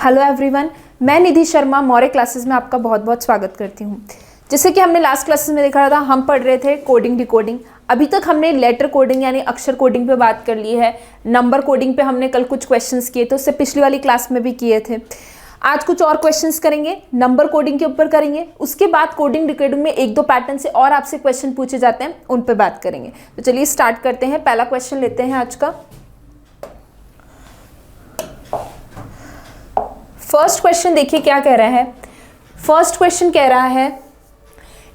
Hello everyone, मैं निधि Sharma Maurya classes में आपका बहुत बहुत स्वागत करती हूँ। जैसे कि हमने लास्ट क्लासेस में देखा था, हम पढ़ रहे थे कोडिंग डिकोडिंग। अभी तक हमने लेटर कोडिंग यानी अक्षर कोडिंग पे बात कर ली है। नंबर कोडिंग पे हमने कल कुछ क्वेश्चंस किए थे, उससे पिछली वाली क्लास में भी किए थे। आज कुछ और क्वेश्चंस करेंगे, नंबर कोडिंग के ऊपर करेंगे। उसके बाद कोडिंग डिकोडिंग में एक दो पैटर्न से और आपसे क्वेश्चन पूछे जाते हैं, उन पर बात करेंगे। तो चलिए स्टार्ट करते हैं। पहला क्वेश्चन लेते हैं आज का। फर्स्ट क्वेश्चन देखिए क्या कह रहा है। फर्स्ट क्वेश्चन कह रहा है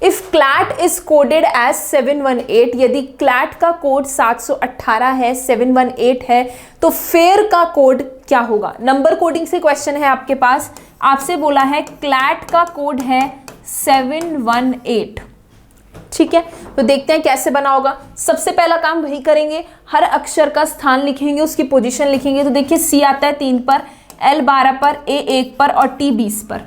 if CLAT is coded as 718, यदि क्लैट का कोड 718 है, 718 है, तो फेयर का कोड क्या होगा। नंबर कोडिंग से क्वेश्चन है आपके पास। आपसे बोला है क्लैट का कोड है 718, ठीक है। तो देखते हैं कैसे बना होगा। सबसे पहला काम वही करेंगे, हर अक्षर का स्थान लिखेंगे, उसकी पोजीशन लिखेंगे। तो देखिए सी आता है 3 पर, L 12 पर, A 1 पर और T 20 पर,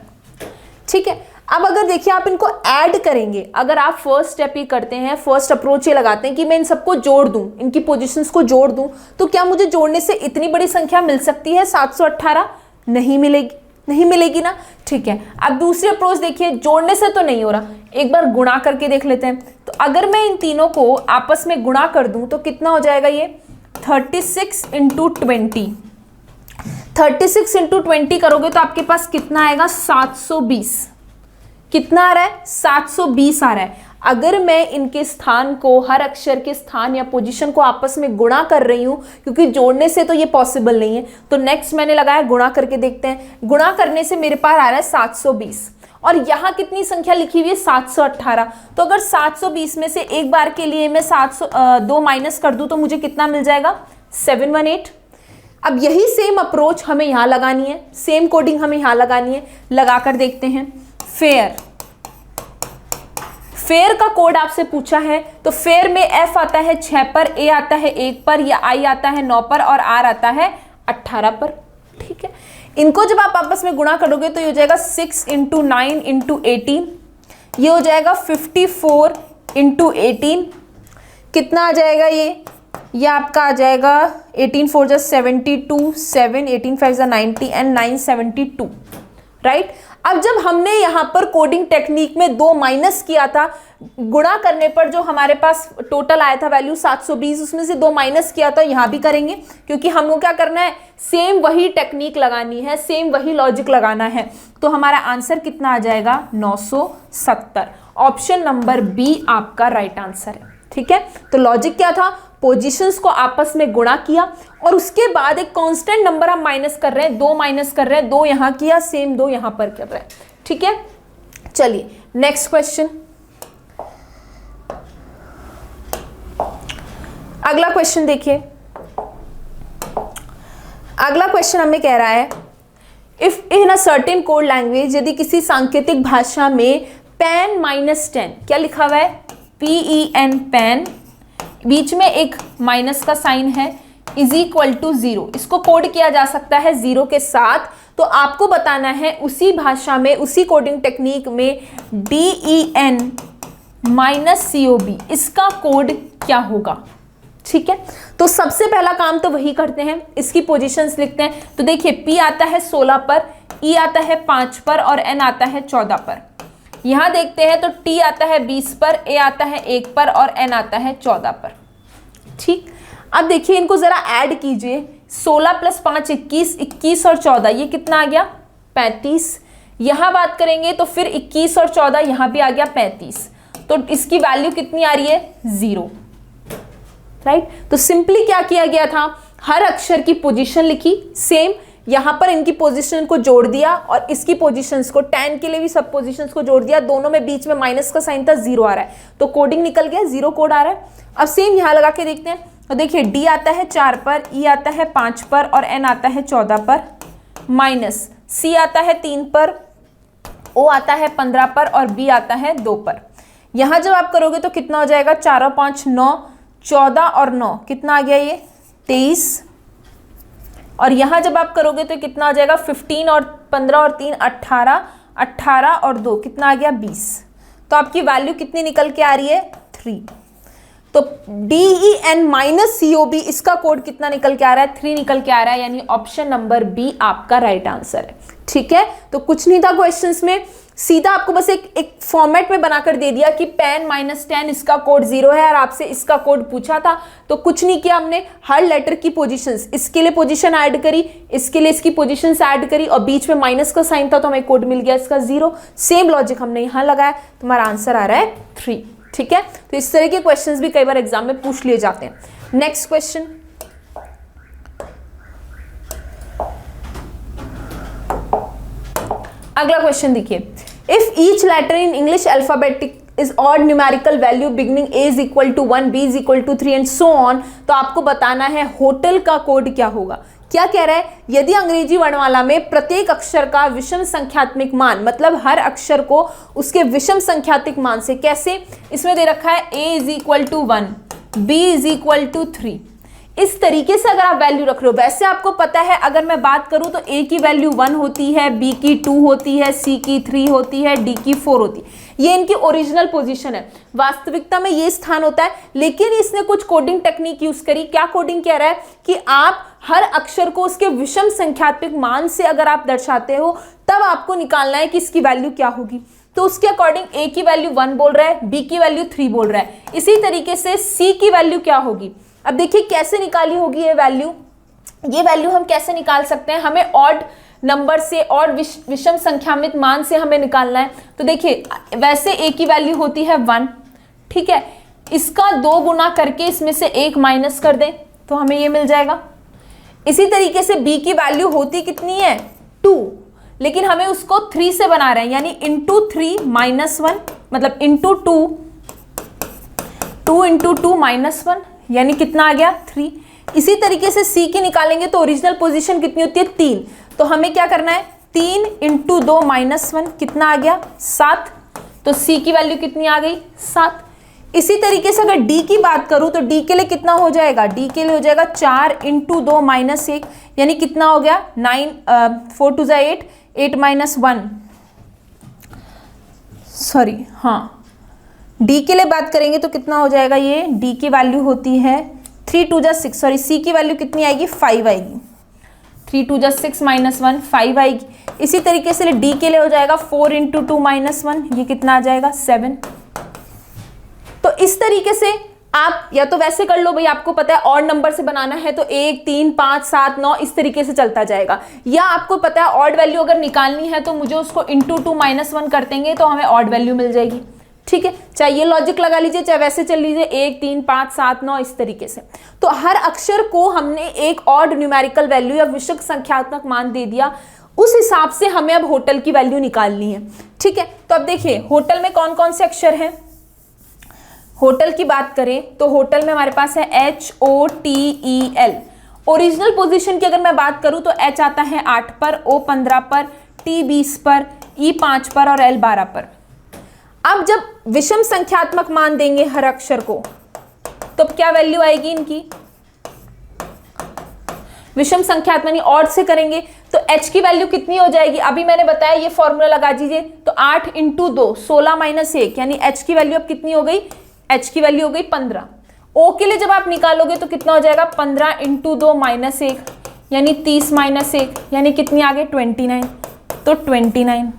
ठीक है। अब अगर देखिए आप इनको ऐड करेंगे, अगर आप फर्स्ट स्टेप ही करते हैं, फर्स्ट अप्रोच ये लगाते हैं कि मैं इन सबको जोड़ दूं, इनकी पोजीशंस को जोड़ दूं, तो क्या मुझे जोड़ने से इतनी बड़ी संख्या मिल सकती है 718? नहीं मिलेगी, नहीं मिलेगी ना, ठीक है। अब दूसरी अप्रोच देखिए, जोड़ने से तो नहीं हो रहा, एक बार गुणा करके देख लेते हैं। तो अगर मैं इन तीनों को आपस में गुणा कर दूं तो कितना हो जाएगा ये 36 इंटू 20। 36 इंटू 20 करोगे तो आपके पास कितना आएगा 720। कितना आ रहा है 720 आ रहा है। अगर मैं इनके स्थान को, हर अक्षर के स्थान या पोजीशन को आपस में गुणा कर रही हूं, क्योंकि जोड़ने से तो ये पॉसिबल नहीं है, तो नेक्स्ट मैंने लगाया गुणा करके देखते हैं। गुणा करने से मेरे पास आ रहा है 720 और यहां कितनी संख्या लिखी हुई है 718। तो अगर 720 में से एक बार के लिए मैं 2 माइनस कर दूं तो मुझे कितना मिल जाएगा 718। अब यही सेम अप्रोच हमें यहां लगानी है, सेम कोडिंग हमें यहां लगानी है। लगाकर देखते हैं। फेयर, फेयर का कोड आपसे पूछा है, तो फेयर में F आता है 6 पर, A आता है 1 पर, या I आता है 9 पर और R आता है 18 पर, ठीक है। इनको जब आप आपस में गुणा करोगे तो ये हो जाएगा 6 इंटू 9 इंटू 18, ये हो जाएगा 54 इंटू 18। कितना आ जाएगा ये आपका आ जाएगा 18 4 जा 72, 7 18 5 जा 90 एंड 972, राइट। अब जब हमने यहाँ पर कोडिंग टेक्निक में 2 माइनस किया था, गुणा करने पर जो हमारे पास टोटल आया था वैल्यू 720, उसमें से 2 माइनस किया था, यहाँ भी करेंगे, क्योंकि हमको क्या करना है, सेम वही टेक्निक लगानी है, सेम वही लॉजिक लगाना है। तो हमारा आंसर कितना आ जाएगा 970। ऑप्शन नंबर बी आपका राइट आंसर है, ठीक है। तो लॉजिक क्या था, पोजीशंस को आपस में गुणा किया और उसके बाद एक कांस्टेंट नंबर हम माइनस कर रहे हैं, 2 माइनस कर रहे हैं, 2 यहां किया, सेम 2 यहां पर कर रहे हैं, ठीक है। चलिए नेक्स्ट क्वेश्चन। अगला क्वेश्चन देखिए। अगला क्वेश्चन हमें कह रहा है if in a certain code language, यदि किसी सांकेतिक भाषा में पेन -10, क्या लिखा हुआ है PEN, पेन, बीच में एक माइनस का साइन है, इज इक्वल टू 0, इसको कोड किया जा सकता है 0 के साथ। तो आपको बताना है उसी भाषा में, उसी कोडिंग टेक्निक में DEN -COB, इसका कोड क्या होगा, ठीक है। तो सबसे पहला काम तो वही करते हैं, इसकी पोजीशंस लिखते हैं। तो देखिए P आता है 16 पर, E आता है 5 पर और N आता है 14 पर। यहां देखते हैं तो T आता है 20 पर, A आता है 1 पर और N आता है 14 पर, ठीक। अब देखिए इनको जरा ऐड कीजिए, 16 + 5 21, 21 और 14, ये कितना आ गया 35। यहां बात करेंगे तो फिर 21 और 14, यहां भी आ गया 35, तो इसकी वैल्यू कितनी आ रही है 0, राइट। तो सिंपली क्या किया गया था, हर अक्षर की पोजीशन लिखी सेम, यहां पर इनकी पोजीशन को जोड़ दिया और इसकी पोजीशंस को, 10 के लिए भी सब पोजीशंस को जोड़ दिया, दोनों में बीच में माइनस का साइन था, 0 आ रहा है, तो कोडिंग निकल गया, 0 कोड आ रहा है। अब सेम यहां लगा के देखते हैं। तो देखिए D आता है 4 पर, E आता है 5 पर और N आता है 14 पर, माइनस C आता है 3 पर, O आता है 15 पर और B आता है 2 पर। यहां जब आप करोगे तो कितना हो जाएगा 4 और 5 9, 14 और 9 कितना आ गया ये 23, और यहां जब आप करोगे तो कितना आ जाएगा 15 और 15 और 3 18, 18 और 2 कितना आ गया 20। तो आपकी वैल्यू कितनी निकल के आ रही है 3। तो DEN माइनस COB इसका कोड कितना निकल के आ रहा है? 3 निकल के आ रहा है, यानी ऑप्शन नंबर बी आपका राइट आंसर है। ठीक है, तो कुछ नहीं था क्वेश्चंस में, सीधा आपको बस एक फॉर्मेट में बनाकर दे दिया कि पेन -10 इसका कोड 0 है और आपसे इसका कोड पूछा था, तो कुछ नहीं किया हमने, हर लेटर की पोजीशंस, इसके लिए पोजीशन ऐड करी, इसके लिए इसकी पोजीशंस ऐड करी और बीच में माइनस का साइन था तो हमें कोड मिल गया इसका 0। सेम लॉजिक हमने यहां लगाया, तुम्हारा आंसर आ रहा है 3। ठीक है, तो इस तरह के क्वेश्चंस भी कई बार एग्जाम में पूछ लिए जाते हैं। नेक्स्ट क्वेश्चन, अगला क्वेश्चन देखिए, if each letter in English alphabetic is odd numerical value beginning A is equal to 1, B is equal to 3 and so on, तो आपको बताना है होटल का कोड क्या होगा। क्या कह रहा है, यदि अंग्रेजी वर्णमाला में प्रत्येक अक्षर का विषम संख्यात्मक मान, मतलब हर अक्षर को उसके विषम संख्यात्मक मान से, कैसे, इसमें दे रखा है A is equal to 1, B is equal to 3, इस तरीके से अगर आप वैल्यू रख रहे हो, वैसे आपको पता है अगर मैं बात करूं तो A की वैल्यू 1 होती है, B की 2 होती है, C की 3 होती है, D की 4 होती है, ये इनकी ओरिजिनल पोजीशन है, वास्तविकता में ये स्थान होता है, लेकिन इसने कुछ कोडिंग टेक्निक यूज करी। क्या कोडिंग कह रहा है कि आप हर अक्षर को उसके विषम संख्यात्मक मान से अगर आप दर्शाते हो तब आपको निकालना है कि इसकी वैल्यू क्या होगी। तो उसके अकॉर्डिंग A की वैल्यू 1 बोल रहा है, B की वैल्यू 3 बोल रहा है, इसी तरीके से C की वैल्यू क्या होगी। अब देखिए कैसे निकाली होगी ये वैल्यू हम कैसे निकाल सकते हैं, हमें ऑड नंबर से, ऑड विषम संख्यात्मक मान से हमें निकालना है। तो देखिए वैसे A की वैल्यू होती है 1, ठीक है, इसका 2 गुना करके इसमें से 1 माइनस कर दें तो हमें ये मिल जाएगा। इसी तरीके से B की वैल्यू होती कितनी है 2, लेकिन हमें उसको 3 से बना रहे हैं, यानी इंटू 3 -1, मतलब इंटू 2 इंटू 2 -1, यानी कितना आ गया 3। इसी तरीके से C की निकालेंगे तो ओरिजिनल पोजीशन कितनी होती है 3, तो हमें क्या करना है 3 इंटू 2 -1 कितना आ गया 7, तो C की वैल्यू कितनी आ गई 7। इसी तरीके से अगर D की बात करूं तो D के लिए कितना हो जाएगा, D के लिए हो जाएगा 4 इंटू 2 -1, यानी कितना हो गया 9, 4 2 8, 8 -1, सॉरी हाँ, D के लिए बात करेंगे तो कितना हो जाएगा, ये D की वैल्यू होती है 3 2 6, सॉरी C की वैल्यू कितनी आएगी 5 आएगी, 3 2 6 -1 5 आएगी। इसी तरीके से D के लिए हो जाएगा 4 इंटू 2 -1, ये कितना आ जाएगा 7। तो इस तरीके से आप या तो वैसे कर लो भाई, आपको पता है ऑड नंबर से बनाना है तो 1 3 5 7 9 इस तरीके से चलता जाएगा, या आपको पता है ऑड वैल्यू अगर निकालनी है तो मुझे उसको इंटू 2 -1 कर देंगे तो हमें ऑड वैल्यू मिल जाएगी। ठीक है, चाहे ये लॉजिक लगा लीजिए चाहे वैसे चल लीजिए, 1 3 5 7 9 इस तरीके से। तो हर अक्षर को हमने एक ऑड न्यूमेरिकल वैल्यू या विषम संख्यात्मक मान दे दिया, उस हिसाब से हमें अब होटल की वैल्यू निकालनी है। ठीक है, तो अब देखिए होटल में कौन कौन से अक्षर हैं। होटल की बात करें तो होटल में हमारे पास है HOTEL। ओरिजिनल पोजीशन की अगर मैं बात करूं तो H आता है 8 पर, O 15 पर, T 20 पर, E 5 पर और L 12 पर। अब जब विषम संख्यात्मक मान देंगे हर अक्षर को तो क्या वैल्यू आएगी इनकी, विषम संख्यात्मक ऑड से करेंगे तो H की वैल्यू कितनी हो जाएगी, अभी मैंने बताया ये फॉर्मूला लगा दीजिए, तो 8 इंटू 2 16 -1, यानी H की वैल्यू अब कितनी हो गई, H की वैल्यू हो गई 15। O के लिए जब आप निकालोगे तो कितना हो जाएगा 15 इंटू 2 -1, यानी 30 -1, यानी कितनी आ गई 29, तो 29।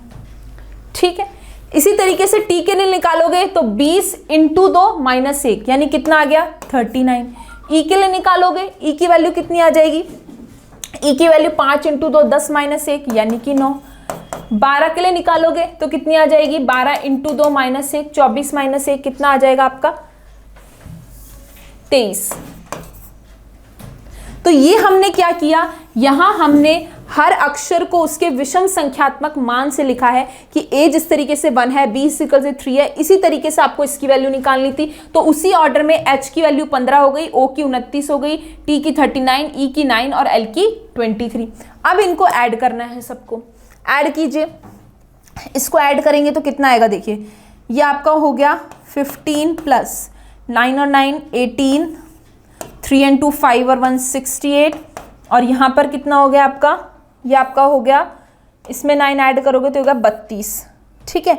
ठीक है, इसी तरीके से T के लिए निकालोगे तो 20 इंटू 2 -1, यानी कितना आ गया 39। E के लिए निकालोगे, E की वैल्यू कितनी आ जाएगी, E की वैल्यू 5 इंटू 2 10 -1, यानी कि 9। 12 के लिए निकालोगे तो कितनी आ जाएगी 12 इंटू 2 -1 24 -1, कितना आ जाएगा आपका 23। तो ये हमने क्या किया, यहां हमने हर अक्षर को उसके विषम संख्यात्मक मान से लिखा है कि A जिस तरीके से 1 है, B इक्वल से 3 है, इसी तरीके से आपको इसकी वैल्यू निकालनी थी। तो उसी ऑर्डर में H की वैल्यू 15 हो गई, O की 29 हो गई, T की 39, E की 9 और L की 23। अब इनको ऐड करना है, सबको ऐड कीजिए। इसको ऐड करेंगे तो कितना आएगा, देखिए ये आपका हो गया 15 प्लस 9 और 9 18, 3 and 2 5 और 1 68, और यहाँ पर कितना हो गया आपका, ये आपका हो गया, इसमें 9 ऐड करोगे तो होगा 32। ठीक है,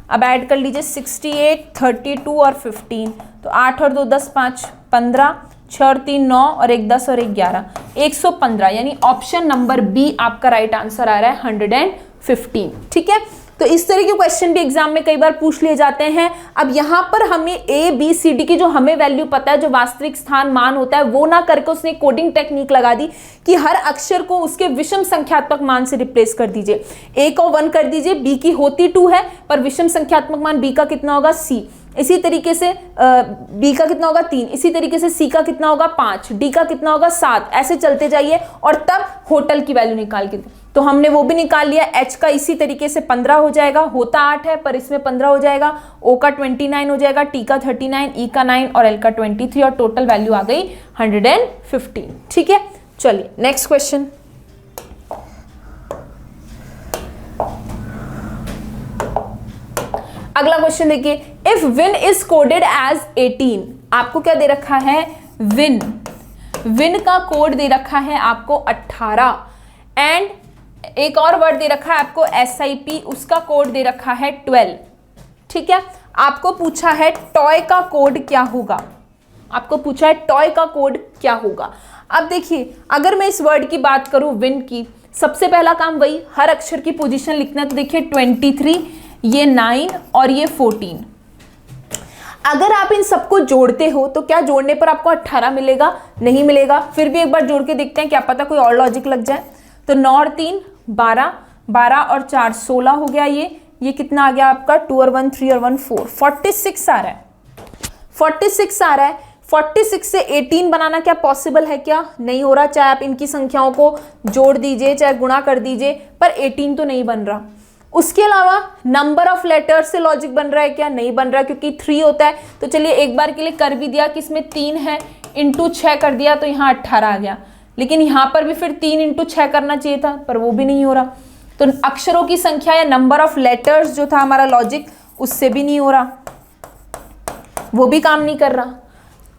अब ऐड कर लीजिए 68, 32 और 15, तो 8 और 2 10, 5 15, 6 और 3 9 और 1 10 और 1 11, 115, यानी ऑप्शन नंबर बी आपका राइट आंसर आ रहा है 115। ठीक है, तो इस तरह के क्वेश्चन भी एग्जाम में कई बार पूछ लिए जाते हैं। अब यहाँ पर हमें ए बी सी डी की जो हमें वैल्यू पता है, जो वास्तविक स्थान मान होता है, वो ना करके उसने कोडिंग टेक्निक लगा दी कि हर अक्षर को उसके विषम संख्यात्मक मान से रिप्लेस कर दीजिए। ए को 1 कर दीजिए, बी की होती 2 है, पर विषम संख्यात्मक मान बी का कितना होगा, सी। इसी तरीके से बी का कितना होगा 3, इसी तरीके से सी का कितना होगा 5, डी का कितना होगा 7, ऐसे चलते जाइए और तब होटल की वैल्यू निकाल के, तो हमने वो भी निकाल लिया। एच का इसी तरीके से 15 हो जाएगा, होता 8 है पर इसमें 15 हो जाएगा, ओ का 29 हो जाएगा, टी का 39, ई का 9 और एल का 23 और टोटल वैल्यू आ गई 115। ठीक है, चलिए नेक्स्ट क्वेश्चन। अगला क्वेश्चन देखिए, if win is coded as 18, आपको क्या दे रखा है, विन, विन का कोड दे रखा है आपको 18, एंड एक और वर्ड दे रखा है आपको SIP, उसका कोड दे रखा है 12। ठीक है, आपको पूछा है टॉय का कोड क्या होगा, आपको पूछा है टॉय का कोड क्या होगा। अब देखिए, अगर मैं इस वर्ड की बात करूं विन की, सबसे पहला काम वही हर अक्षर की पोजीशन लिखना है, तो देखिए 23, ये 9 और ये 14। अगर आप इन सबको जोड़ते हो तो क्या जोड़ने पर आपको 18 मिलेगा, नहीं मिलेगा। फिर भी एक बार जोड़ के देखते हैं, क्या पता कोई और लॉजिक लग जाए। तो 9 और 3 12, 12 और 4 16 हो गया, ये कितना आ गया आपका 2 और 1 3 और 1 4, 46 आ रहा है, 46 आ रहा है। 46 से 18 बनाना क्या पॉसिबल है, क्या नहीं हो रहा। चाहे आप इनकी संख्याओं को जोड़ दीजिए चाहे गुणा कर दीजिए, पर 18 तो नहीं बन रहा। उसके अलावा नंबर ऑफ लेटर से लॉजिक बन रहा है क्या, नहीं बन रहा, क्योंकि 3 होता है। तो चलिए एक बार के लिए कर भी दिया कि इसमें 3 है, इंटू 6 कर दिया तो यहाँ 18 आ गया, लेकिन यहाँ पर भी फिर 3 इंटू 6 करना चाहिए था, पर वो भी नहीं हो रहा। तो अक्षरों की संख्या या नंबर ऑफ लेटर्स जो था हमारा लॉजिक, उससे भी नहीं हो रहा, वो भी काम नहीं कर रहा।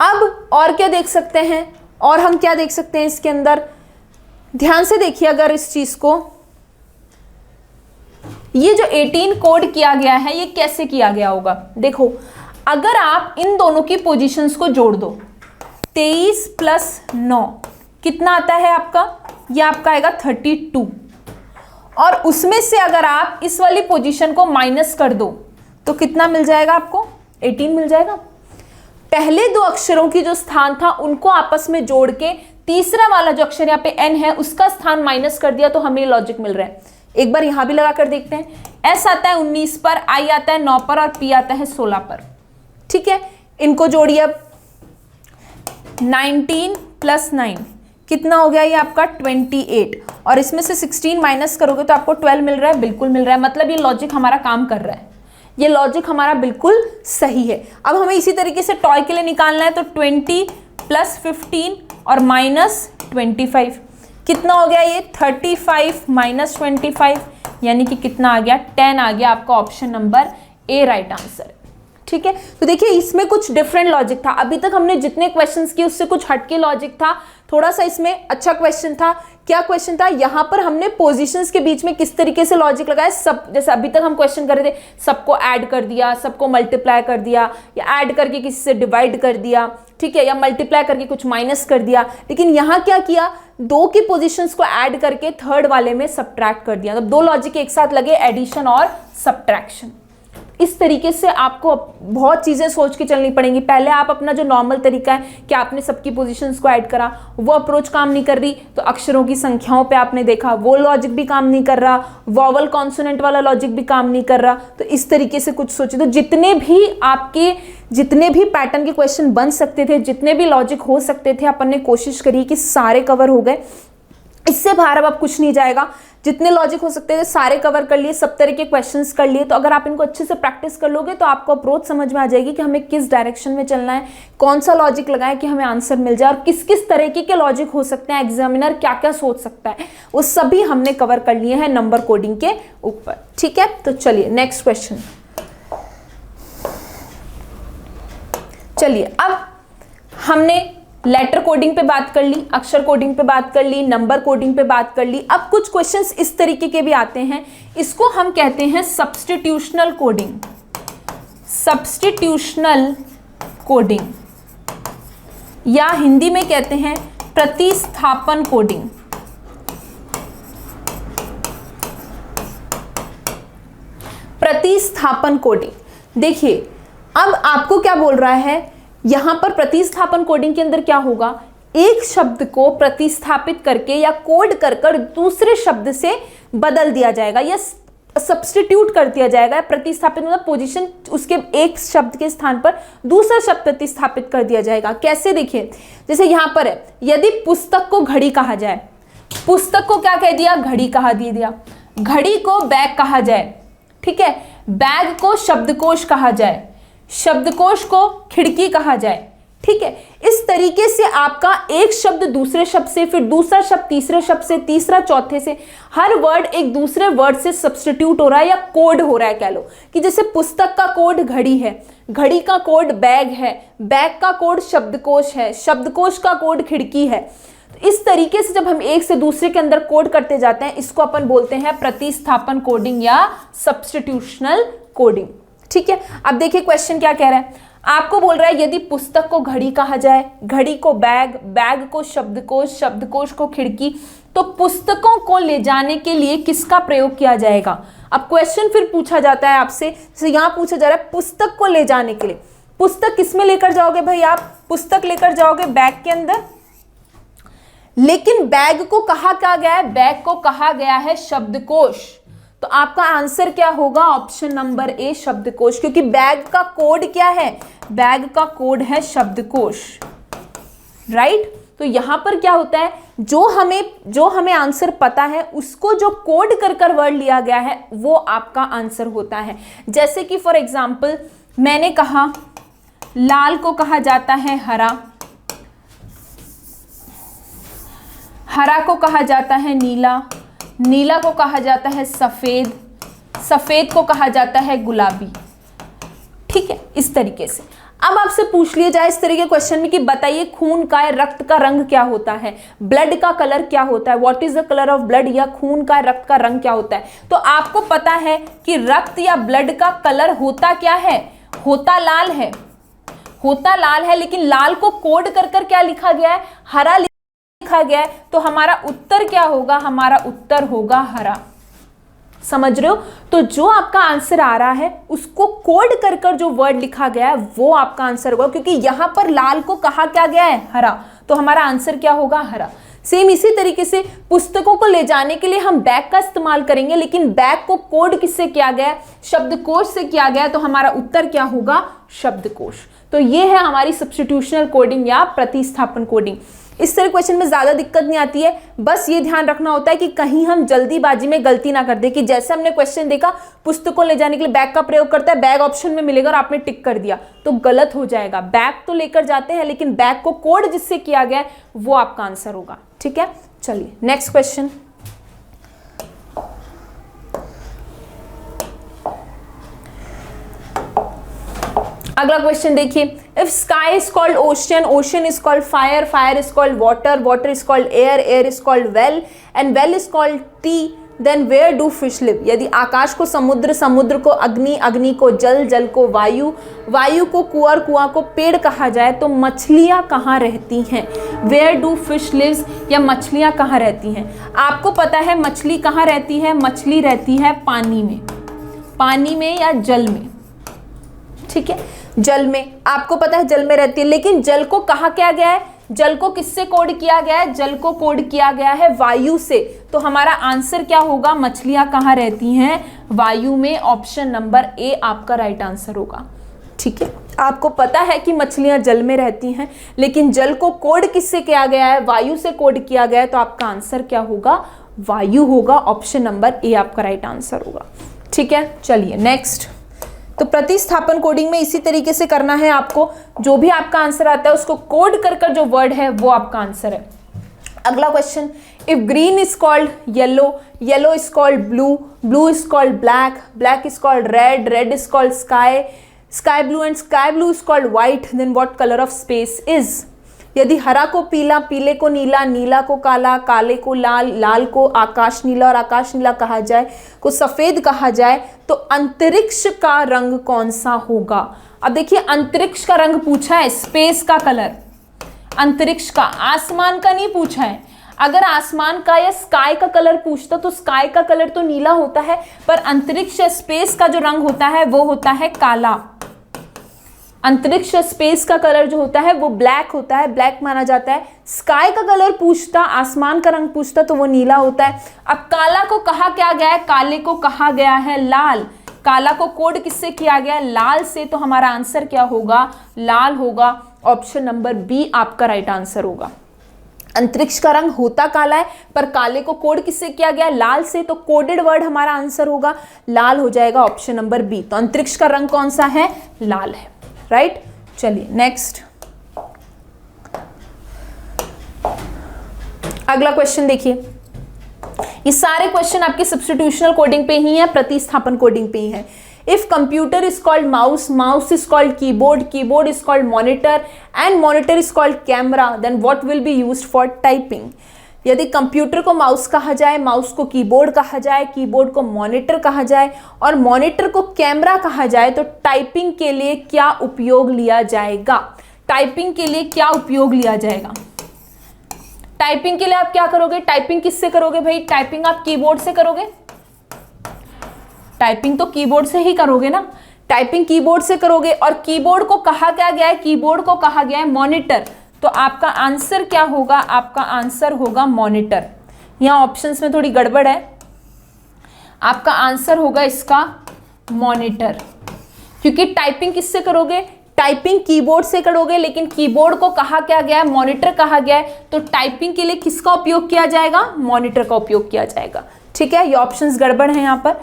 अब और क्या देख सकते हैं, और हम क्या देख सकते हैं इसके अंदर, ध्यान से देखिए अगर इस चीज को, ये जो 18 कोड किया गया है ये कैसे किया गया होगा। देखो, अगर आप इन दोनों की पोजीशंस को जोड़ दो, 23 प्लस 9 कितना आता है आपका, ये आपका आएगा 32, और उसमें से अगर आप इस वाली पोजीशन को माइनस कर दो तो कितना मिल जाएगा आपको, 18 मिल जाएगा। पहले दो अक्षरों की जो स्थान था उनको आपस में जोड़ के तीसरा वाला जो अक्षर यहाँ पे n है उसका स्थान माइनस कर दिया, तो हमें लॉजिक मिल रहा है। एक बार यहां भी लगा कर देखते हैं, S आता है 19 पर, I आता है 9 पर और P आता है 16 पर। ठीक है, इनको जोड़िए अब, 19 प्लस 9 कितना हो गया, ये आपका 28, और इसमें से 16 माइनस करोगे तो आपको 12 मिल रहा है, बिल्कुल मिल रहा है। मतलब ये लॉजिक हमारा काम कर रहा है, ये लॉजिक हमारा बिल्कुल सही है। अब हमें इसी तरीके से टॉय के लिए निकालना है, तो 20 प्लस 15 और माइनस 25 कितना हो गया, ये 35 माइनस 25, यानी कि कितना आ गया, 10 आ गया। आपका option number A right answer है। ठीक है, तो देखिए इसमें कुछ डिफरेंट लॉजिक था। अभी तक हमने जितने क्वेश्चंस किए उससे कुछ हटके लॉजिक था, थोड़ा सा इसमें अच्छा क्वेश्चन था। क्या क्वेश्चन था, यहाँ पर हमने पोजीशंस के बीच में किस तरीके से लॉजिक लगाया। सब जैसे अभी तक हम क्वेश्चन कर रहे थे, सबको ऐड कर दिया, सबको मल्टीप्लाई कर दिया, या ऐड करके किसी से डिवाइड कर दिया, ठीक है, या मल्टीप्लाई करके कुछ माइनस कर दिया। लेकिन यहाँ क्या किया, 2 की पोजीशंस को ऐड करके थर्ड वाले में सब्ट्रैक्ट कर दिया। तो 2 लॉजिक एक साथ लगे, एडिशन और सब्ट्रैक्शन। इस तरीके से आपको बहुत चीज़ें सोच के चलनी पड़ेंगी। पहले आप अपना जो नॉर्मल तरीका है कि आपने सबकी पोजीशंस को ऐड करा, वो अप्रोच काम नहीं कर रही, तो अक्षरों की संख्याओं पे आपने देखा वो लॉजिक भी काम नहीं कर रहा, वॉवल कॉन्सोनेंट वाला लॉजिक भी काम नहीं कर रहा। तो इस तरीके से कुछ सोचिए। तो जितने भी पैटर्न के क्वेश्चन बन सकते थे, जितने भी लॉजिक हो सकते थे, अपन ने कोशिश करी कि सारे कवर हो गए। इससे बाहर अब कुछ नहीं जाएगा। जितने लॉजिक हो सकते थे सारे कवर कर लिए, सब तरह के क्वेश्चंस कर लिए। तो अगर आप इनको अच्छे से प्रैक्टिस कर लोगे तो आपको अप्रोच समझ में आ जाएगी कि हमें किस डायरेक्शन में चलना है, कौन सा लॉजिक लगाएं कि हमें आंसर मिल जाए, और किस किस तरीके के लॉजिक हो सकते हैं, एग्जामिनर क्या क्या सोच सकता है, वो सभी हमने कवर कर लिए हैं नंबर कोडिंग के ऊपर। ठीक है, तो चलिए नेक्स्ट क्वेश्चन। चलिए अब हमने लेटर कोडिंग पे बात कर ली, अक्षर कोडिंग पे बात कर ली, नंबर कोडिंग पे बात कर ली। अब कुछ क्वेश्चंस इस तरीके के भी आते हैं, इसको हम कहते हैं सब्स्टिट्यूशनल कोडिंग। सब्स्टिट्यूशनल कोडिंग, या हिंदी में कहते हैं प्रतिस्थापन कोडिंग। प्रतिस्थापन कोडिंग, देखिए अब आपको क्या बोल रहा है यहां पर, प्रतिस्थापन कोडिंग के अंदर क्या होगा, एक शब्द को प्रतिस्थापित करके या कोड कर दूसरे शब्द से बदल दिया जाएगा या सब्स्टिट्यूट कर दिया जाएगा। प्रतिस्थापित मतलब पोजीशन, उसके एक शब्द के स्थान पर दूसरा शब्द प्रतिस्थापित कर दिया जाएगा। कैसे, देखिए जैसे यहां पर है, यदि पुस्तक को घड़ी कहा जाए, पुस्तक को क्या कह दिया, घड़ी कहा दे दिया, घड़ी को बैग कहा जाए, ठीक है, बैग को शब्दकोश कहा जाए, शब्दकोश को खिड़की कहा जाए, ठीक है। इस तरीके से आपका एक शब्द दूसरे शब्द से, फिर दूसरा शब्द तीसरे शब्द से, तीसरा चौथे से, हर वर्ड एक दूसरे वर्ड से सब्स्टिट्यूट हो रहा है या कोड हो रहा है। कह लो कि जैसे पुस्तक का कोड घड़ी है, घड़ी का कोड बैग है, बैग का कोड शब्दकोश है, शब्दकोश का कोड खिड़की है। तो इस तरीके से जब हम एक से दूसरे के अंदर कोड करते जाते हैं, इसको अपन बोलते हैं प्रतिस्थापन कोडिंग या सब्स्टिट्यूशनल कोडिंग, ठीक है। अब देखिए क्वेश्चन क्या कह रहा है, आपको बोल रहा है यदि पुस्तक को घड़ी कहा जाए, घड़ी को बैग, बैग को शब्दकोश, शब्दकोश को खिड़की, तो पुस्तकों को ले जाने के लिए किसका प्रयोग किया जाएगा। अब क्वेश्चन फिर पूछा जाता है आपसे, जैसे यहां पूछा जा रहा है पुस्तक को ले जाने के लिए, पुस्तक किसमें लेकर जाओगे भाई, आप पुस्तक लेकर जाओगे बैग के अंदर, लेकिन बैग को कहा क्या गया है, बैग को कहा गया है शब्दकोश। तो आपका आंसर क्या होगा, ऑप्शन नंबर ए शब्दकोश, क्योंकि बैग का कोड क्या है, बैग का कोड है शब्दकोश, राइट। तो यहां पर क्या होता है, जो हमें आंसर पता है उसको जो कोड कर वर्ड लिया गया है वो आपका आंसर होता है। जैसे कि फॉर एग्जांपल मैंने कहा लाल को कहा जाता है हरा, हरा को कहा जाता है नीला, नीला को कहा जाता है सफेद, सफेद को कहा जाता है गुलाबी, ठीक है। इस तरीके से अब आपसे पूछ लिया जाए इस तरह के क्वेश्चन में कि बताइए खून का या रक्त का रंग क्या होता है, ब्लड का कलर क्या होता है, what is the colour of blood, या खून का रक्त का रंग क्या होता है। तो आपको पता है कि रक्त या ब्लड का कलर होता क्या है, होता लाल है, होता लाल है, लेकिन लाल को कोड कर क्या लिखा गया है, हरा लिखा गया है। तो हमारा उत्तर क्या होगा, हमारा उत्तर होगा हरा। समझ रहे हो। तो जो आपका आंसर आ रहा है उसको कोड कर जो वर्ड लिखा गया है वो आपका आंसर होगा, क्योंकि यहां पर लाल को कहा क्या गया है, हरा। तो हमारा आंसर क्या होगा, हरा। सेम इसी तरीके से पुस्तकों को ले जाने के लिए हम बैग का इस्तेमाल करेंगे, लेकिन बैग को कोड किससे किया गया है, शब्दकोश से किया गया है। तो हमारा उत्तर क्या होगा, शब्दकोश। तो ये है हमारी सब्स्टिट्यूशनल कोडिंग या प्रतिस्थापन कोडिंग। इस तरह क्वेश्चन में ज्यादा दिक्कत नहीं आती है, बस ये ध्यान रखना होता है कि कहीं हम जल्दीबाजी में गलती ना कर दे, कि जैसे हमने क्वेश्चन देखा पुस्तकों ले जाने के लिए बैग का प्रयोग करता है, बैग ऑप्शन में मिलेगा और आपने टिक कर दिया तो गलत हो जाएगा। बैग तो लेकर जाते हैं लेकिन बैग को कोड जिससे किया गया है वो आपका आंसर होगा। ठीक है, चलिए नेक्स्ट क्वेश्चन। अगला क्वेश्चन देखिए, if sky is called ocean, ocean is called fire, fire is called water, water is called air, air is called well and well is called tea, then where do fish live. यदि आकाश को समुद्र, समुद्र को अग्नि, अग्नि को जल, जल को वायु, वायु को कुआं, कुआं को पेड़ कहा जाए तो मछलियां कहाँ रहती हैं। वेयर डू फिश लिव्स, या मछलियां कहाँ रहती हैं। आपको पता है मछली कहाँ रहती है, मछली रहती है पानी में, पानी में या जल में। ठीक है, जल में, आपको पता है जल में रहती है, लेकिन जल को कहा किया गया है, जल को किससे कोड किया गया है, जल को कोड किया गया है वायु से। तो हमारा आंसर क्या होगा, मछलियां कहाँ रहती हैं, वायु में। ऑप्शन नंबर ए आपका राइट आंसर होगा। ठीक है, आपको पता है कि मछलियां जल में रहती हैं, लेकिन जल को कोड किससे किया गया है, वायु से कोड किया गया है। तो आपका आंसर क्या होगा, वायु होगा। ऑप्शन नंबर ए आपका राइट आंसर होगा। ठीक है, चलिए नेक्स्ट। तो प्रतिस्थापन कोडिंग में इसी तरीके से करना है आपको, जो भी आपका आंसर आता है उसको कोड कर जो वर्ड है वो आपका आंसर है। अगला question, if green is called yellow, yellow is called blue, blue is called black, black is called red, red is called sky, sky blue and sky blue is called white, then what colour of space is. यदि हरा को पीला, पीले को नीला, नीला को काला, काले को लाल, लाल को आकाश नीला और आकाश नीला कहा जाए, को सफेद कहा जाए, तो अंतरिक्ष का रंग कौन सा होगा? अब देखिए अंतरिक्ष का रंग पूछा है, स्पेस का कलर, अंतरिक्ष का, आसमान का नहीं पूछा है। अगर आसमान का या स्काई का कलर पूछता तो स्काई का कलर तो नीला होता है, पर अंतरिक्ष या स्पेस का जो रंग होता है वो होता है काला। अंतरिक्ष या स्पेस का कलर जो होता है वो ब्लैक होता है, ब्लैक माना जाता है। स्काई का कलर पूछता, आसमान का रंग पूछता तो वो नीला होता है। अब काला को कहा क्या गया है? काले को कहा गया है लाल। काला को कोड किससे किया गया? लाल से। तो हमारा आंसर क्या होगा? लाल होगा। ऑप्शन नंबर बी आपका राइट आंसर होगा। अंतरिक्ष का रंग होता काला है, पर काले को कोड किससे किया गया? लाल से। तो कोडेड वर्ड हमारा आंसर होगा लाल हो जाएगा, ऑप्शन नंबर बी। तो अंतरिक्ष का रंग कौन सा है? लाल है, राइट। चलिए नेक्स्ट, अगला क्वेश्चन देखिए। ये सारे क्वेश्चन आपके सब्स्टिट्यूशनल कोडिंग पे ही है, प्रतिस्थापन कोडिंग पे ही है। If computer is called mouse, mouse is called keyboard, keyboard is called monitor and monitor is called camera, then what will be used for typing? यदि कंप्यूटर को माउस कहा जाए, माउस को कीबोर्ड कहा जाए, कीबोर्ड को मॉनिटर कहा जाए और मॉनिटर को कैमरा कहा जाए, तो टाइपिंग के लिए क्या उपयोग लिया जाएगा? टाइपिंग के लिए क्या उपयोग लिया जाएगा? टाइपिंग के लिए आप क्या करोगे? टाइपिंग किससे करोगे भाई? टाइपिंग आप कीबोर्ड से करोगे? टाइपिंग तो कीबोर्ड से ही करोगे ना, टाइपिंग कीबोर्ड से करोगे। और कीबोर्ड को कहा क्या गया है? कीबोर्ड को कहा गया है मॉनिटर। तो आपका आंसर क्या होगा? आपका आंसर होगा मॉनिटर। यहाँ ऑप्शंस में थोड़ी गड़बड़ है, आपका आंसर होगा इसका मॉनिटर, क्योंकि टाइपिंग किससे करोगे? टाइपिंग कीबोर्ड से करोगे, लेकिन कीबोर्ड को कहा क्या गया है? मॉनिटर कहा गया है। तो टाइपिंग के लिए किसका उपयोग किया जाएगा? मॉनिटर का उपयोग किया जाएगा। ठीक है, ये ऑप्शंस गड़बड़ है यहाँ पर,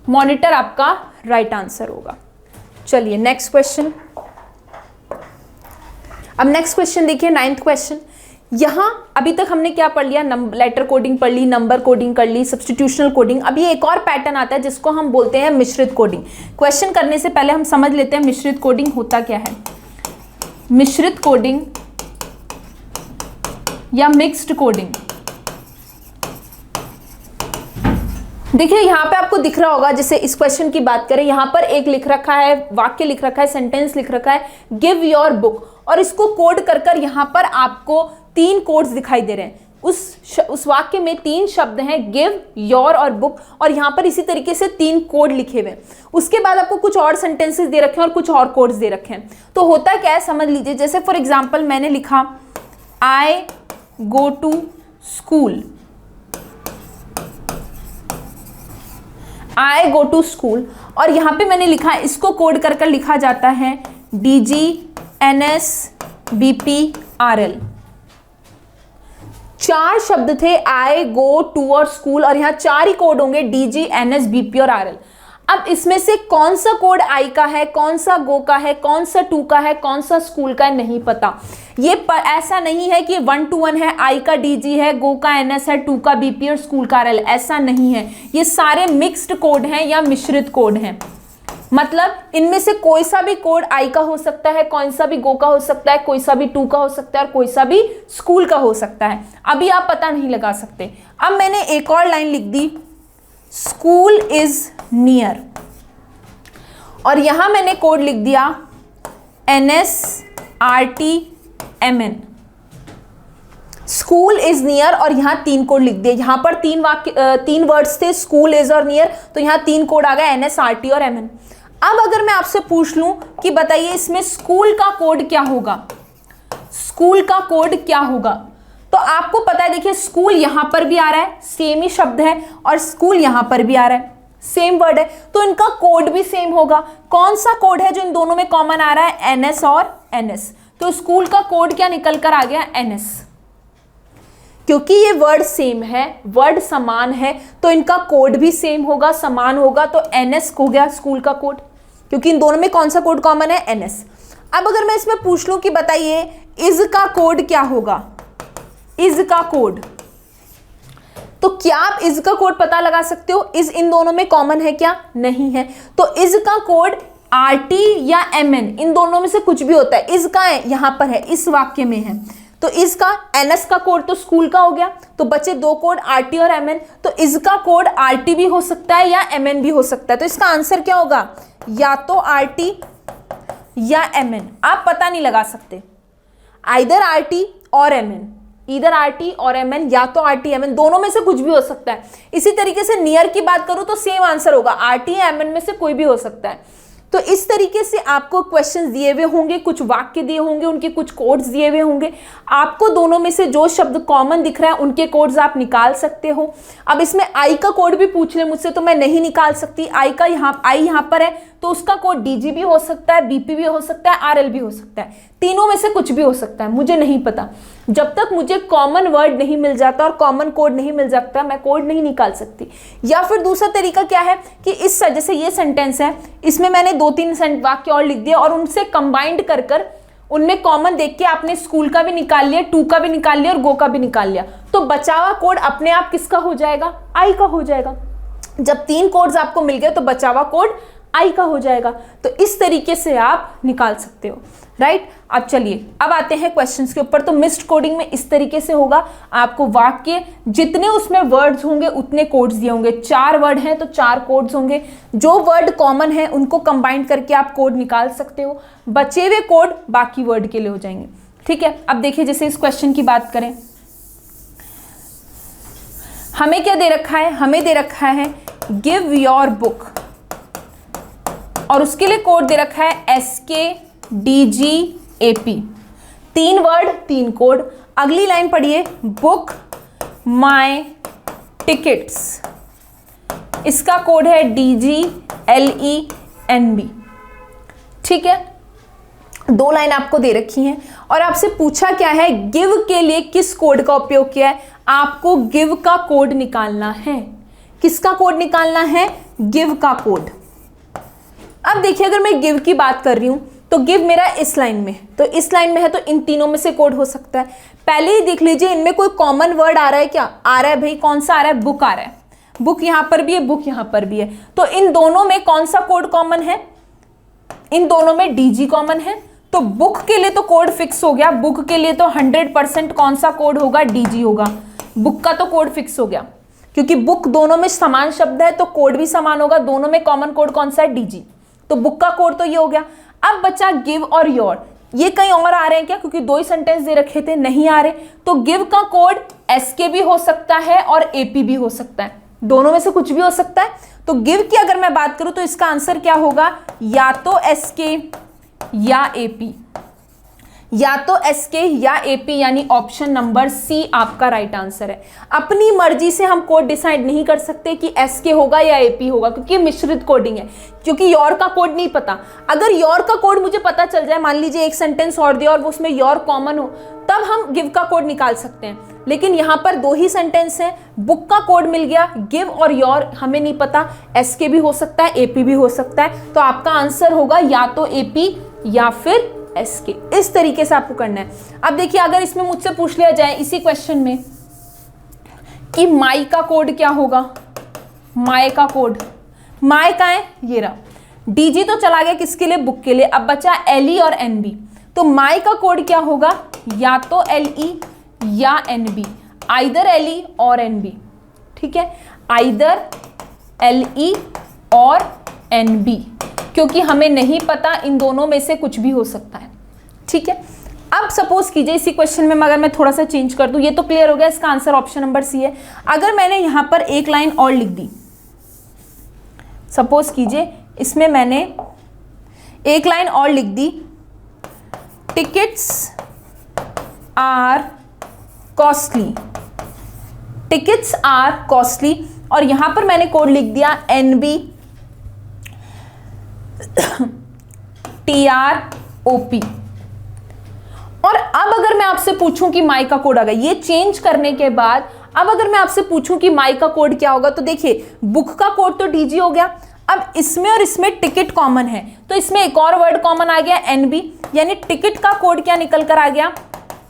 मॉनिटर आपका राइट आंसर होगा। चलिए नेक्स्ट क्वेश्चन। अब नेक्स्ट क्वेश्चन देखिए, 9th क्वेश्चन। यहां अभी तक हमने क्या पढ़ लिया? लेटर कोडिंग पढ़ ली, नंबर कोडिंग कर ली, सब्स्टिट्यूशनल कोडिंग। अब ये एक और पैटर्न आता है जिसको हम बोलते हैं मिश्रित कोडिंग। क्वेश्चन करने से पहले हम समझ लेते हैं मिश्रित कोडिंग होता क्या है। मिश्रित कोडिंग या मिक्स्ड कोडिंग, देखिए यहाँ पे आपको दिख रहा होगा, जैसे इस क्वेश्चन की बात करें, यहाँ पर एक लिख रखा है, वाक्य लिख रखा है, सेंटेंस लिख रखा है, गिव योर बुक, और इसको कोड कर कर यहाँ पर आपको 3 कोड्स दिखाई दे रहे हैं। उस वाक्य में 3 शब्द हैं, गिव, योर और बुक, और यहाँ पर इसी तरीके से 3 कोड लिखे हुए हैं। उसके बाद आपको कुछ और सेंटेंसेस दे रखे हैं और कुछ और कोड्स दे रखे हैं। तो होता क्या है समझ लीजिए। जैसे फॉर एग्जाम्पल मैंने लिखा I go to school, I go to school, और यहाँ पे मैंने लिखा है, इसको कोड कर कर लिखा जाता है DGNSBPRL। 4 शब्द थे, आई, गो, टू और स्कूल, और यहाँ 4 ही कोड होंगे, DGNSBP और RL। अब इसमें से कौन सा कोड आई का है, कौन सा गो का है, कौन सा टू का है, कौन सा स्कूल का है, नहीं पता। ये ऐसा नहीं है कि 1 to 1 है, आई का DG है, गो का NS है, टू का BP और स्कूल का RL, ऐसा नहीं है। ये सारे मिक्स्ड कोड हैं या मिश्रित कोड हैं। मतलब इनमें से कोई सा भी कोड आई का हो सकता है, कोई सा भी गो का हो सकता है, कोई सा भी टू का हो सकता है और कोई सा भी स्कूल का हो सकता है। अभी आप पता नहीं लगा सकते। अब मैंने एक और लाइन लिख दी, स्कूल इज नियर, और यहां मैंने कोड लिख दिया NSRTMN, स्कूल इज नियर, और यहां 3 कोड लिख दिए। यहां पर 3 वर्ड्स थे, स्कूल इज और नियर, तो यहां 3 कोड आ गया, NSRT और MN। अब अगर मैं आपसे पूछ लूं कि बताइए इसमें स्कूल का कोड क्या होगा, स्कूल का कोड क्या होगा, तो आपको पता है, देखिए स्कूल यहां पर भी आ रहा है, सेम ही शब्द है, और स्कूल यहां पर भी आ रहा है, सेम वर्ड है, तो इनका कोड भी सेम होगा। कौन सा कोड है जो इन दोनों में कॉमन आ रहा है? NS और NS। तो स्कूल का कोड क्या निकल कर आ गया? NS। क्योंकि ये वर्ड सेम है, वर्ड समान है, तो इनका कोड भी सेम होगा, समान होगा, तो NS हो गया स्कूल का कोड, क्योंकि इन दोनों में कौन सा कोड कॉमन है? NS। अब अगर मैं इसमें पूछ लूं कि बताइए इज का कोड क्या होगा, इज का कोड, तो क्या आप इज का कोड पता लगा सकते हो? इज इन दोनों में कॉमन है क्या? नहीं है। तो इज का कोड RT या MN, इन दोनों में से कुछ भी होता है। इज का है, यहां पर है, इस वाक्य में है, तो इसका एनएस का कोड तो स्कूल का हो गया, तो बचे दो कोड आरटी और एमएन। तो इसका कोड आरटी भी हो सकता है या एमएन भी हो सकता है। तो इसका आंसर क्या होगा, या तो आरटी या एमएन। आप पता नहीं लगा सकते, आइदर आरटी और एमएन, इधर आरटी और एमएन, या तो आरटी एमएन, दोनों में से कुछ भी हो सकता है। इसी तरीके से नियर की बात करूं तो सेम आंसर होगा, आरटी या एमएन में से कोई भी हो सकता है। तो इस तरीके से आपको क्वेश्चंस दिए हुए होंगे, कुछ वाक्य दिए होंगे, उनके कुछ कोड्स दिए हुए होंगे। आपको दोनों में से जो शब्द कॉमन दिख रहा है उनके कोड्स आप निकाल सकते हो। अब इसमें आई का कोड भी पूछ ले मुझसे तो मैं नहीं निकाल सकती। आई यहाँ पर है तो उसका कोड डीजी भी हो सकता है, बीपी भी हो सकता है, आरएल भी हो सकता है, तीनों में से कुछ भी हो सकता है, मुझे नहीं पता। जब तक मुझे कॉमन वर्ड नहीं मिल जाता और कॉमन कोड नहीं मिल जाता मैं कोड नहीं निकाल सकती। या फिर दूसरा तरीका क्या है कि इस जैसे ये सेंटेंस है, इसमें मैंने 2-3 वाक्य और लिख दिए और उनसे कंबाइंड कर उनमें कॉमन देख के आपने स्कूल का भी निकाल लिया, टू का भी निकाल लिया और गो का भी निकाल लिया, तो बचा हुआ कोड अपने आप किसका हो जाएगा, आई का हो जाएगा। जब 3 कोड्स आपको मिल गए तो बचा हुआ कोड आई का हो जाएगा। तो इस तरीके से आप निकाल सकते हो, राइट। अब चलिए अब आते हैं क्वेश्चंस के ऊपर। तो मिस्ड कोडिंग में इस तरीके से होगा, आपको वाक्य जितने उसमें वर्ड्स होंगे उतने कोड्स दिए होंगे। 4 वर्ड हैं तो 4 कोड्स होंगे, जो वर्ड कॉमन है उनको कंबाइन करके आप कोड निकाल सकते हो। बचे हुए कोड बाकी वर्ड के लिए हो जाएंगे, ठीक है। अब देखिए जैसे इस क्वेश्चन की बात करें, हमें क्या दे रखा है, हमें दे रखा है गिव योर बुक और उसके लिए कोड दे रखा है SKDGAP। 3 word 3 code. अगली लाइन पढ़िए, बुक माई टिकट्स, इसका कोड है DGLENB, ठीक है। 2 लाइन आपको दे रखी हैं और आपसे पूछा क्या है, गिव के लिए किस कोड का उपयोग किया है। आपको गिव का कोड निकालना है। किसका कोड निकालना है, गिव का कोड। अब देखिए अगर मैं गिव की बात कर रही हूं तो गिव मेरा इस लाइन में, तो इस लाइन में है तो इन तीनों में से कोड हो सकता है। पहले ही देख लीजिए इनमें कोई कॉमन वर्ड आ रहा है क्या, आ रहा है भाई, कौन सा आ रहा है, बुक आ रहा है। बुक यहां पर भी है, बुक यहां पर भी है, तो इन दोनों में कौन सा कोड कॉमन है, इन दोनों में डीजी कॉमन है। तो बुक के लिए तो कोड फिक्स हो गया, बुक के लिए तो 100% कौन सा कोड होगा, डीजी होगा। बुक का तो कोड फिक्स हो गया क्योंकि बुक दोनों में समान शब्द है तो कोड भी समान होगा। दोनों में कॉमन कोड कौन सा है, डीजी। तो बुक का कोड तो ये हो गया। अब बचा गिव और योर, ये कहीं और आ रहे हैं क्या, क्योंकि 2 ही सेंटेंस दे रखे थे, नहीं आ रहे। तो गिव का कोड एसके भी हो सकता है और एपी भी हो सकता है, दोनों में से कुछ भी हो सकता है। तो गिव की अगर मैं बात करूं तो इसका आंसर क्या होगा, या तो एसके या एपी, या तो एसके या एपी, यानी ऑप्शन नंबर सी आपका राइट आंसर है। अपनी मर्जी से हम कोड डिसाइड नहीं कर सकते कि एसके होगा या एपी होगा, क्योंकि मिश्रित कोडिंग है, क्योंकि योर का कोड नहीं पता। अगर योर का कोड मुझे पता चल जाए, मान लीजिए एक सेंटेंस और दिया और वो उसमें योर कॉमन हो, तब हम गिव का कोड निकाल सकते हैं। लेकिन यहाँ पर 2 ही सेंटेंस हैं, बुक का कोड मिल गया, गिव और योर हमें नहीं पता, एसके भी हो सकता है, एपी भी हो सकता है। तो आपका आंसर होगा या तो एपी या फिर एसके। इस तरीके से आपको करना है। अब देखिए अगर इसमें मुझसे पूछ लिया जाए इसी क्वेश्चन में कि माई का कोड क्या होगा, माई का कोड, माई का है ये रहा, डीजी तो चला गया किसके लिए, बुक के लिए। अब बचा एलई और एनबी, तो माई का कोड क्या होगा, या तो एलई या एनबी, आइदर एलई और एनबी, ठीक है, आइदर एलई और एनबी, क्योंकि हमें नहीं पता, इन दोनों में से कुछ भी हो सकता है, ठीक है। अब सपोज कीजिए इसी क्वेश्चन में अगर मैं थोड़ा सा चेंज कर दूं, ये तो क्लियर हो गया, इसका आंसर ऑप्शन नंबर सी है। अगर मैंने यहां पर एक लाइन और लिख दी, सपोज कीजिए इसमें मैंने एक लाइन और लिख दी, tickets are costly, tickets are costly, और यहां पर मैंने कोड लिख दिया एनबी TROP। और अब अगर मैं आपसे पूछूं कि माई का कोड आ गया, ये चेंज करने के बाद अब अगर मैं आपसे पूछूं कि माई का कोड क्या होगा, तो देखिए बुक का कोड तो डीजी हो गया। अब इसमें और इसमें टिकट कॉमन है, तो इसमें एक और वर्ड कॉमन आ गया एनबी, यानी टिकट का कोड क्या निकल कर आ गया,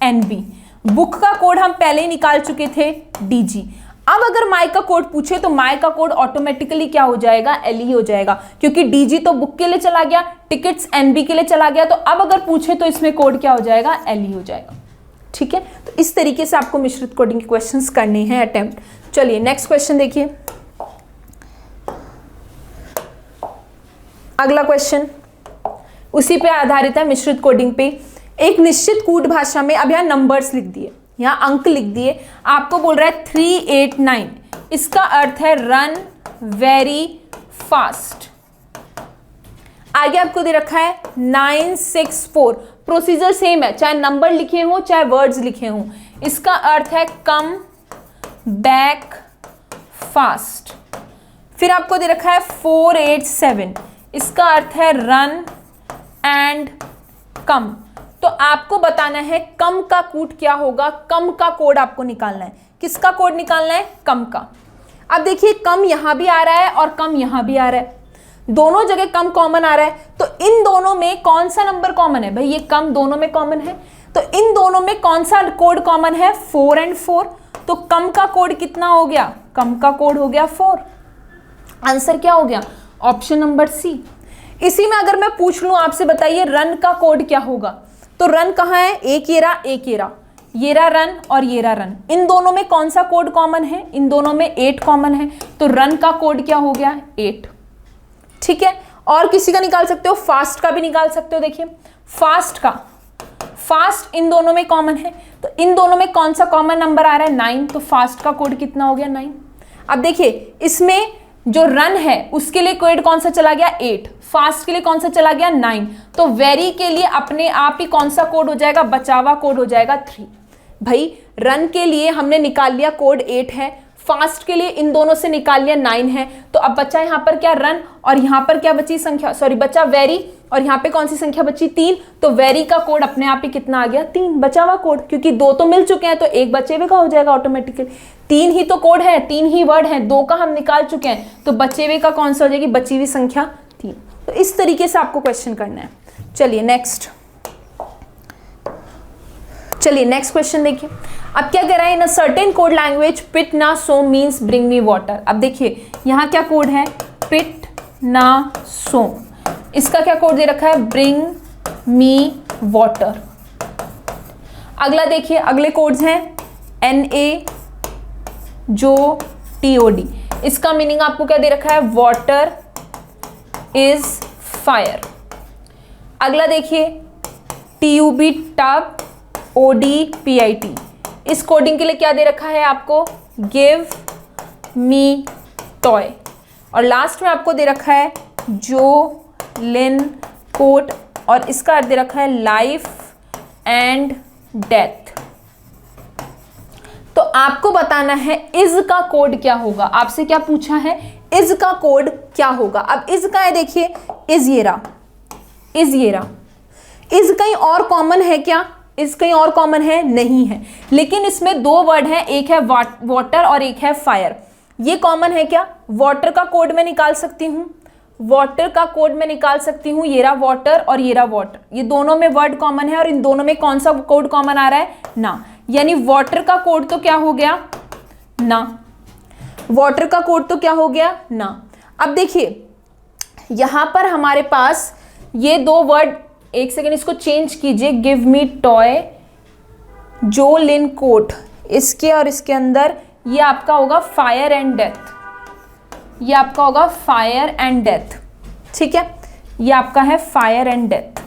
एनबी। बुक का कोड हम पहले ही निकाल चुके थे, डीजी। अब अगर माई का कोड पूछे तो माई का कोड ऑटोमेटिकली क्या हो जाएगा, एलई हो जाएगा, क्योंकि डीजी तो बुक के लिए चला गया, टिकट्स एनबी के लिए चला गया। तो अब अगर पूछे तो इसमें कोड क्या हो जाएगा, एलई हो जाएगा, ठीक है, तो इस तरीके से आपको मिश्रित कोडिंग के क्वेश्चंस करने हैं अटेम्प्ट। चलिए नेक्स्ट क्वेश्चन देखिए, अगला क्वेश्चन उसी पे आधारित है, मिश्रित कोडिंग पे। एक निश्चित कूट भाषा में, अब यहाँ नंबर्स लिख दिए, यहाँ अंक लिख दिए, आपको बोल रहा है 389, इसका अर्थ है रन वेरी फास्ट। आगे आपको दे रखा है 964, प्रोसीजर सेम है, चाहे नंबर लिखे हो चाहे वर्ड्स लिखे हो, इसका अर्थ है कम बैक फास्ट। फिर आपको दे रखा है 487, इसका अर्थ है रन एंड कम। तो आपको बताना है कम का कूट क्या होगा, कम का कोड आपको निकालना है। किसका कोड निकालना है? कम का। अब देखिए कम यहां भी आ रहा है और कम यहां भी आ रहा है, दोनों जगह कम कॉमन आ रहा है, तो इन दोनों में कौन सा नंबर कॉमन है? भाई ये कम दोनों में कॉमन है, तो इन दोनों में कौन सा कोड कॉमन है? 4 और 4। तो कम का कोड कितना हो गया? कम का कोड हो गया 4। आंसर क्या हो गया? Option number C. इसी में अगर मैं पूछ लूं आपसे, बताइए रन का कोड क्या होगा, तो रन कहाँ है? एक ये रहा, ये रहा रन और ये रहा रन, इन दोनों में कौन सा कोड कॉमन है? इन दोनों में 8 कॉमन है, तो रन का कोड क्या हो गया? 8। ठीक है, और किसी का निकाल सकते हो, फास्ट का भी निकाल सकते हो। देखिए फास्ट इन दोनों में कॉमन है, तो इन दोनों में कौन सा कॉमन नंबर आ रहा है? 9, तो फास्ट का कोड कितना हो गया? 9। अब देखिए इसमें जो रन है उसके लिए कोड कौन सा चला गया? 8, फास्ट के लिए कौन सा चला गया? 9, तो वेरी के लिए अपने आप ही कौन सा कोड हो जाएगा? बचावा कोड हो जाएगा 3। भाई रन के लिए हमने निकाल लिया कोड 8 है, फास्ट के लिए इन दोनों से निकाल लिया 9 है, तो अब बचा यहाँ पर क्या? रन, और यहाँ पर क्या बची संख्या? बचा वेरी, और यहाँ पे कौन सी संख्या बची? 3, तो वेरी का कोड अपने आप ही कितना आ गया? 3, बचा हुआ कोड, क्योंकि 2 तो मिल चुके हैं तो एक बचे हुए का हो जाएगा ऑटोमेटिकली। 3 ही तो कोड है, 3 ही वर्ड है, 2 का हम निकाल चुके हैं, तो बचे हुए का कौन सा हो जाएगी? बची हुई संख्या 3। तो इस तरीके से आपको क्वेश्चन करना है। चलिए नेक्स्ट क्वेश्चन देखिए। अब क्या कह रहा है? इन अ सर्टेन कोड लैंग्वेज पिट ना so means bring me water. अब देखिए यहाँ क्या कोड है? पिट ना सो, इसका क्या कोड दे रखा है? Bring me water. अगला देखिए, अगले कोड्स हैं NA जो TOD, इसका मीनिंग आपको क्या दे रखा है? Water is fire. अगला देखिए TUB टब OD PIT, इस कोडिंग के लिए क्या दे रखा है आपको? Give me toy. और लास्ट में आपको दे रखा है जो लिन कोट, और इसका अर्थ दे रखा है लाइफ एंड डेथ। तो आपको बताना है इज का कोड क्या होगा। आपसे क्या पूछा है? इज का कोड क्या होगा। अब इज का है, देखिए इज ये रहा, इज कहीं और कॉमन है क्या? इज कहीं और कॉमन है? नहीं है, लेकिन इसमें 2 वर्ड हैं, एक है वाटर और एक है फायर। ये कॉमन है क्या? वाटर का कोड में निकाल सकती हूँ, ये रहा वाटर और ये रहा वाटर, ये दोनों में वर्ड कॉमन है, और इन दोनों में कौन सा कोड कॉमन आ रहा है? ना, यानी वाटर का कोड तो क्या हो गया? ना। वाटर का कोड तो क्या हो गया? ना। अब देखिए यहां पर हमारे पास ये 2 वर्ड, एक सेकेंड इसको चेंज कीजिए, गिव मी टॉय जो लिन कोट, इसके और इसके अंदर ये आपका होगा फायर एंड डेथ, ये आपका होगा फायर एंड डेथ। ठीक है, ये आपका है फायर एंड डेथ।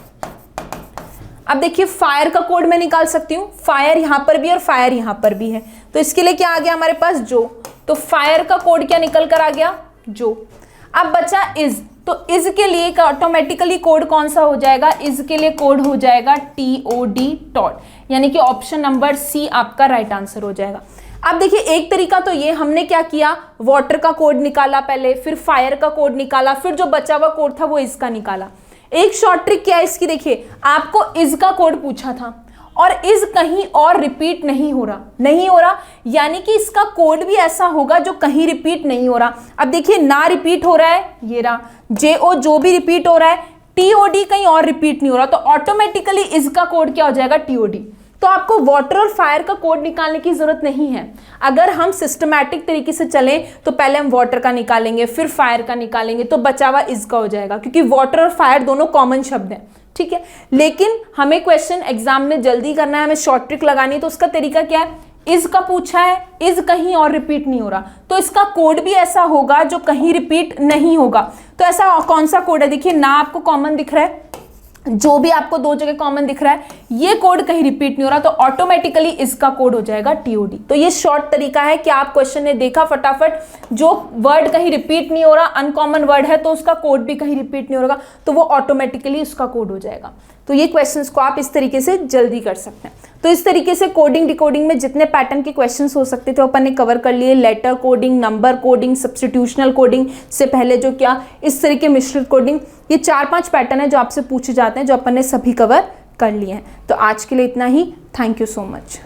अब देखिए फायर का कोड मैं निकाल सकती हूँ, फायर यहां पर भी और फायर यहां पर भी है, तो इसके लिए क्या आ गया हमारे पास? जो। तो फायर का कोड क्या निकल कर आ गया? जो। अब बचा इज, तो इज के लिए ऑटोमेटिकली कोड कौन सा हो जाएगा? इज के लिए कोड हो जाएगा TOD टॉट, यानी कि ऑप्शन नंबर सी आपका राइट आंसर हो जाएगा। अब देखिए एक तरीका तो ये, हमने क्या किया? वाटर का कोड निकाला पहले, फिर फायर का कोड निकाला, फिर जो बचा हुआ कोड था वो इज का निकाला। एक शॉर्ट ट्रिक क्या है इसकी? देखिए आपको इज का कोड पूछा था और इज कहीं और रिपीट नहीं हो रहा, यानी कि इसका कोड भी ऐसा होगा जो कहीं रिपीट नहीं हो रहा। अब देखिए ना रिपीट हो रहा है, ये रहा JO जो भी रिपीट हो रहा है, TOD कहीं और रिपीट नहीं हो रहा, तो ऑटोमेटिकली इज का कोड क्या हो जाएगा? TOD। तो आपको वाटर और फायर का कोड निकालने की जरूरत नहीं है। अगर हम सिस्टमैटिक तरीके से चलें तो पहले हम वाटर का निकालेंगे, फिर फायर का निकालेंगे, तो बचा हुआ इज का हो जाएगा, क्योंकि वाटर और फायर दोनों कॉमन शब्द हैं, ठीक है। लेकिन हमें क्वेश्चन एग्जाम में जल्दी करना है, हमें शॉर्ट ट्रिक लगानी है, तो उसका तरीका क्या है, इज का पूछा है, इज कहीं और रिपीट नहीं हो रहा, तो इसका कोड भी ऐसा होगा जो कहीं रिपीट नहीं होगा। तो ऐसा कौन सा कोड है, देखिए ना आपको कॉमन दिख रहा है, जो भी आपको दो जगह कॉमन दिख रहा है, ये कोड कहीं रिपीट नहीं हो रहा, तो ऑटोमेटिकली इसका कोड हो जाएगा टीओडी। तो ये शॉर्ट तरीका है कि आप क्वेश्चन ने देखा फटाफट, जो वर्ड कहीं रिपीट नहीं हो रहा, अनकॉमन वर्ड है, तो उसका कोड भी कहीं रिपीट नहीं होगा, तो वो ऑटोमेटिकली उसका कोड हो जाएगा। तो ये क्वेश्चंस को आप इस तरीके से जल्दी कर सकते हैं। तो इस तरीके से कोडिंग डिकोडिंग में जितने पैटर्न के क्वेश्चंस हो सकते थे अपन ने कवर कर लिए। Letter coding, number coding, substitutional coding से पहले जो क्या इस तरीके मिश्रित कोडिंग, ये 4-5 पैटर्न है जो आपसे पूछे जाते हैं, जो अपन ने सभी कवर कर लिए हैं। तो आज के लिए इतना ही। Thank you so much.